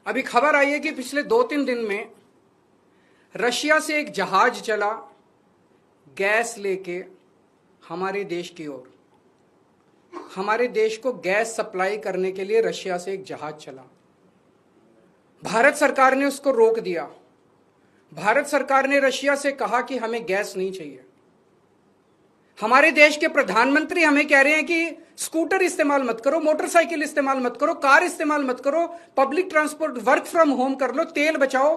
अभी खबर आई है कि पिछले 2-3 दिन में रशिया से एक जहाज चला गैस लेके हमारे देश की ओर। हमारे देश को गैस सप्लाई करने के लिए रशिया से एक जहाज चला। भारत सरकार ने उसको रोक दिया। भारत सरकार ने रशिया से कहा कि हमें गैस नहीं चाहिए। हमारे देश के प्रधानमंत्री हमें कह रहे हैं कि स्कूटर इस्तेमाल मत करो, मोटरसाइकिल इस्तेमाल मत करो, कार इस्तेमाल मत करो, public transport, work from home कर लो, तेल बचाओ।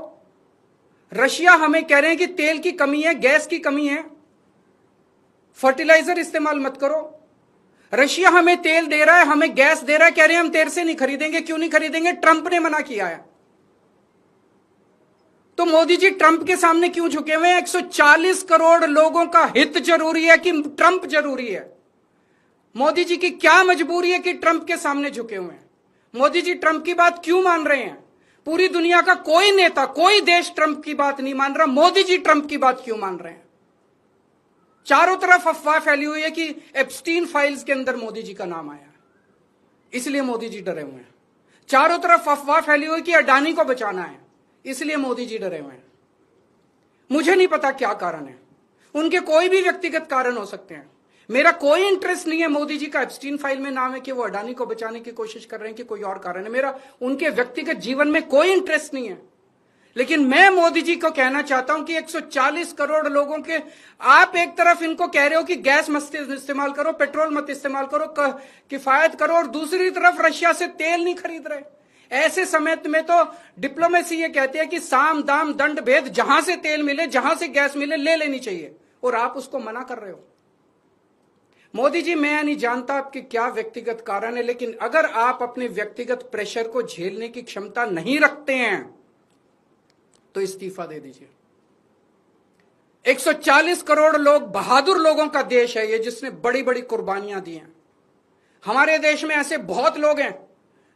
रशिया हमें कह रहे हैं कि तेल की कमी है, गैस की कमी है, फर्टिलाइजर इस्तेमाल मत करो। रशिया हमें तेल दे रहा है, हमें गैस दे रहा है, कह रहे हैं हम तेरे से नहीं खरीदेंगे। क्यों नहीं खरीदेंगे? ट्रंप ने मना किया है। तो मोदी जी ट्रंप के सामने क्यों झुके हुए हैं? 140 करोड़ लोगों का हित जरूरी है कि ट्रंप जरूरी है? मोदी जी की क्या मजबूरी है कि ट्रंप के सामने झुके हुए हैं? मोदी जी ट्रंप की बात क्यों मान रहे हैं? पूरी दुनिया का कोई नेता, कोई देश ट्रंप की बात नहीं मान रहा, मोदी जी ट्रंप की बात क्यों मान रहे हैं? चारों तरफ अफवाह फैली हुई है कि एप्स्टीन फाइल्स के अंदर मोदी जी का नाम आया, इसलिए मोदी जी डरे हुए हैं। चारों तरफ अफवाह फैली हुई कि अडानी को बचाना है, इसलिए मोदी जी डरे हुए हैं। मुझे नहीं पता क्या कारण है, उनके कोई भी व्यक्तिगत कारण हो सकते हैं। मेरा कोई इंटरेस्ट नहीं है मोदी जी का एप्स्टीन फाइल में नाम है कि वो अडानी को बचाने की कोशिश कर रहे हैं कि कोई और कारण है। मेरा उनके व्यक्तिगत जीवन में कोई इंटरेस्ट नहीं है। लेकिन मैं मोदी जी को कहना चाहता हूं कि 140 करोड़ लोगों के आप एक तरफ इनको कह रहे हो कि गैस मत इस्तेमाल करो, पेट्रोल मत इस्तेमाल करो, किफायत करो, और दूसरी तरफ रशिया से तेल नहीं खरीद रहे। ऐसे समय में तो डिप्लोमेसी ये कहती है कि साम दाम दंड भेद, जहां से तेल मिले, जहां से गैस मिले, ले लेनी चाहिए, और आप उसको मना कर रहे हो। मोदी जी, मैं नहीं जानता आपके क्या व्यक्तिगत कारण है, लेकिन अगर आप अपने व्यक्तिगत प्रेशर को झेलने की क्षमता नहीं रखते हैं तो इस्तीफा दे दीजिए। 140 करोड़ लोग, बहादुर लोगों का देश है ये, जिसने बड़ी बड़ी कुर्बानियां दी हैं। हमारे देश में ऐसे बहुत लोग हैं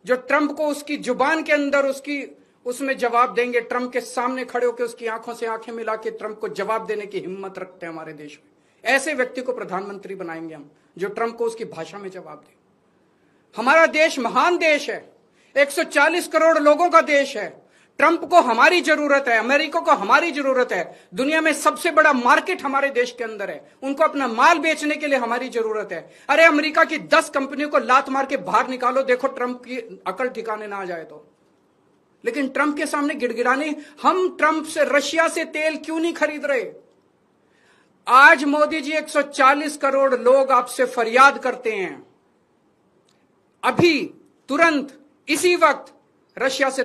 जो ट्रंप को उसकी जुबान के अंदर उसमें जवाब देंगे, ट्रंप के सामने खड़े होकर उसकी आंखों से आंखें मिला के ट्रंप को जवाब देने की हिम्मत रखते हैं हमारे देश में। ऐसे व्यक्ति को प्रधानमंत्री बनाएंगे हम, जो ट्रंप को उसकी भाषा में जवाब दे। हमारा देश महान देश है, 140 करोड़ लोगों का देश है। ट्रंप को हमारी जरूरत है, अमेरिका को हमारी जरूरत है। दुनिया में सबसे बड़ा मार्केट हमारे देश के अंदर है, उनको अपना माल बेचने के लिए हमारी जरूरत है। अरे अमेरिका की 10 कंपनियों को लात मार के बाहर निकालो, देखो ट्रंप की अकल ठिकाने ना आ जाए तो। लेकिन ट्रंप के सामने गिड़गिड़ाने, हम ट्रंप से, रशिया से तेल क्यों नहीं खरीद रहे? आज मोदी जी 140 करोड़ लोग आपसे फरियाद करते हैं, अभी तुरंत इसी वक्त रशिया से